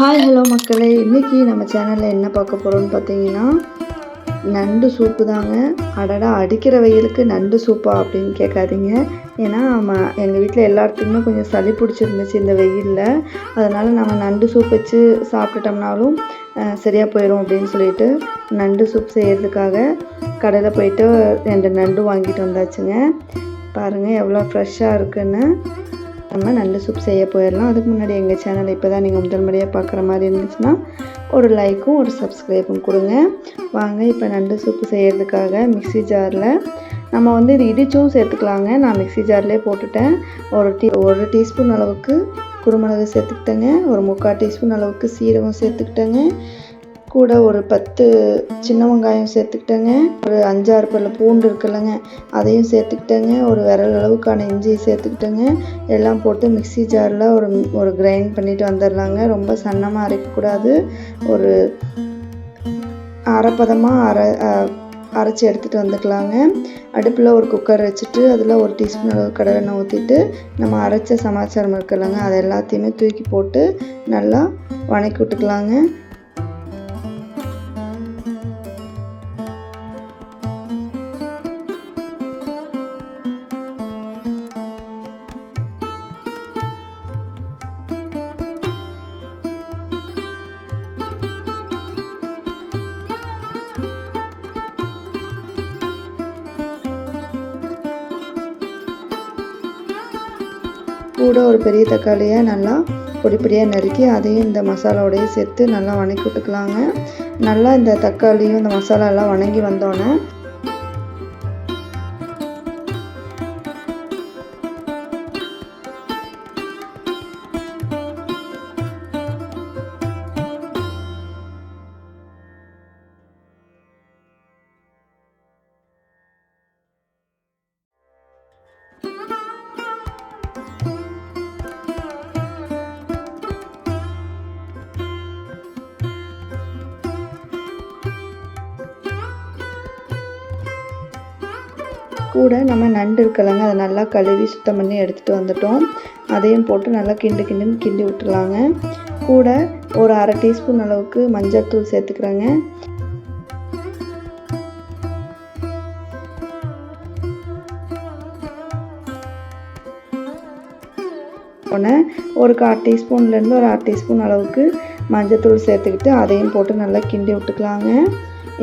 Hi hello மக்களே, இன்றைக்கி நம்ம சேனலில் என்ன பார்க்க போகிறோம்னு பார்த்தீங்கன்னா நண்டு சூப்பு தாங்க. அடடா, அடிக்கிற வெயிலுக்கு நண்டு சூப்பா அப்படின்னு கேட்காதீங்க. ஏன்னா எங்கள் வீட்டில் எல்லாத்துக்குமே கொஞ்சம் சளி பிடிச்சிருந்துச்சு இந்த வெயிலில். அதனால் நம்ம நண்டு சூப் வச்சு சாப்பிட்டுட்டோம்னாலும் சரியாக போயிடும் அப்படின்னு சொல்லிட்டு நண்டு சூப் செய்கிறதுக்காக கடையில் போயிட்டு 2 நண்டு வாங்கிட்டு வந்தாச்சுங்க. பாருங்கள் எவ்வளோ ஃப்ரெஷ்ஷாக இருக்குன்னு. நம்ம நண்டு சூப் செய்ய போயிடலாம். அதுக்கு முன்னாடி எங்கள் சேனலை இப்போ தான் நீங்கள் முதல் முறையாக பார்க்குற மாதிரி இருந்துச்சுன்னா ஒரு லைக்கும் ஒரு சப்ஸ்கிரைபும் கொடுங்க. வாங்க இப்போ நண்டு சூப்பு செய்கிறதுக்காக மிக்ஸி ஜாரில் நம்ம இது இடிச்சும் சேர்த்துக்கலாங்க. நான் மிக்ஸி ஜார்லேயே போட்டுட்டேன். ஒரு டீஸ்பூன் அளவுக்கு குருமிளகு சேர்த்துக்கிட்டேங்க. ஒரு 3/4 டீஸ்பூன் அளவுக்கு சீரகம் சேர்த்துக்கிட்டேங்க. கூட ஒரு 10 சின்ன வெங்காயம் சேர்த்துக்கிட்டேங்க. ஒரு 5-6 பல்லு பூண்டு இருக்குல்லங்க, அதையும் சேர்த்துக்கிட்டேங்க. ஒரு விரல் அளவுக்கான இஞ்சி சேர்த்துக்கிட்டேங்க. எல்லாம் போட்டு மிக்ஸி ஜாரில் ஒரு கிரைண்ட் பண்ணிவிட்டு வந்துடலாங்க. ரொம்ப சன்னமாக அரைக்கக்கூடாது. ஒரு அரைப்பதமாக அரைச்சி எடுத்துகிட்டு வந்துக்கலாங்க. அடுப்பில் ஒரு குக்கர் வச்சுட்டு அதில் 1 டீஸ்பூன் அளவு கடலெண்ணெய் ஊற்றிட்டு நம்ம அரைச்ச சமாச்சாரம் இருக்குல்லங்க, அதை எல்லாத்தையுமே தூக்கி போட்டு நல்லா வணக்கி விட்டுக்கலாங்க. கூட ஒரு பெரிய தக்காளியை நல்லா பொடியாக நறுக்கி அதையும் இந்த மசாலாவோடையே சேர்த்து நல்லா வணக்கி விட்டுக்கலாங்க. நல்லா இந்த தக்காளியும் இந்த மசாலா எல்லாம் வணங்கி வந்தோடனே கூட நம்ம நண்டு இருக்கலங்க, அதை நல்லா கழுவி சுத்தம் பண்ணி எடுத்துகிட்டு வந்துட்டோம். அதையும் போட்டு நல்லா கிண்டி விட்டுலாங்க. கூட ஒரு 1/2 டீஸ்பூன் அளவுக்கு மஞ்சள் தூள் சேர்த்துக்கிறேங்க. ஒரு 1/4 டீஸ்பூன்லேருந்து ஒரு 1/2 டீஸ்பூன் அளவுக்கு மஞ்சள் தூள் சேர்த்துக்கிட்டு அதையும் போட்டு நல்லா கிண்டி விட்டுக்கலாங்க.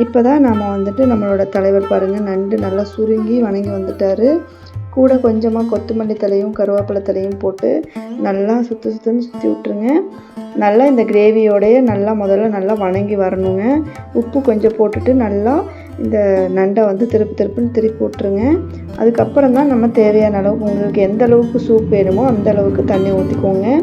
இப்போ தான் நம்ம நம்மளோட தலைவர் பாருங்கள், நண்டு நல்லா சுருங்கி வணங்கி வந்துட்டார். கூட கொஞ்சமாக கொத்தமல்லி தலையும் கருவேப்பிலை தலையும் போட்டு நல்லா சுற்றி விட்டுருங்க. நல்லா இந்த கிரேவியோடைய முதல்ல நல்லா வணங்கி வரணுங்க. உப்பு கொஞ்சம் போட்டுட்டு நல்லா இந்த நண்டை திருப்புன்னு திருப்பி விட்டுருங்க. அதுக்கப்புறம் தான் நம்ம தேவையான அளவுக்கு உங்களுக்கு எந்த அளவுக்கு சூப் வேணுமோ அந்த அளவுக்கு தண்ணி ஊற்றிக்கோங்க.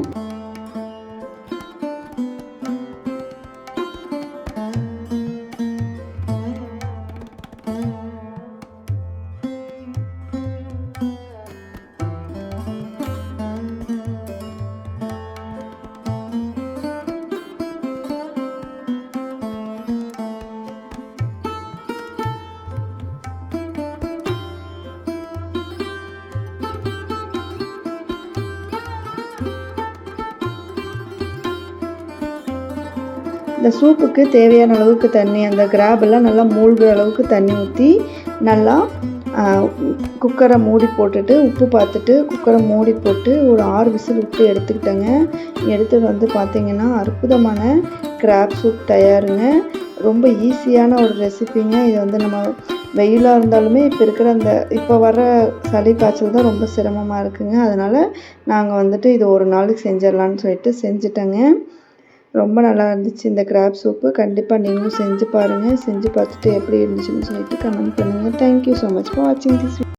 இந்த சூப்புக்கு தேவையான அளவுக்கு தண்ணி, அந்த கிராபெல்லாம் நல்லா மூழ்கிற அளவுக்கு தண்ணி ஊற்றி நல்லா குக்கரை மூடி போட்டுட்டு உப்பு பார்த்துட்டு குக்கரை மூடி போட்டு ஒரு 6 விசில் விட்டு எடுத்துக்கிட்டேங்க. எடுத்துகிட்டு பார்த்திங்கன்னா அற்புதமான கிராப் சூப் தயாருங்க. ரொம்ப ஈஸியான ஒரு ரெசிபிங்க. இது நம்ம வெயிலாக இருந்தாலுமே இப்போ வர சளி காய்ச்சல் தான் ரொம்ப சிரமமாக இருக்குங்க. அதனால் நாங்கள் இது ஒரு நாளைக்கு செஞ்சிடலான்னு சொல்லிட்டு செஞ்சுட்டேங்க. ரொம்ப நல்லா இருந்துச்சு இந்த கிராப் சூப்பு. கண்டிப்பாக நீங்களும் செஞ்சு பாருங்கள். செஞ்சு பார்த்துட்டு எப்படி இருந்துச்சுன்னு சொல்லிட்டு கமெண்ட் பண்ணுங்கள். தேங்க்யூ ஸோ மச் ஃபார் வாட்சிங் திஸ்.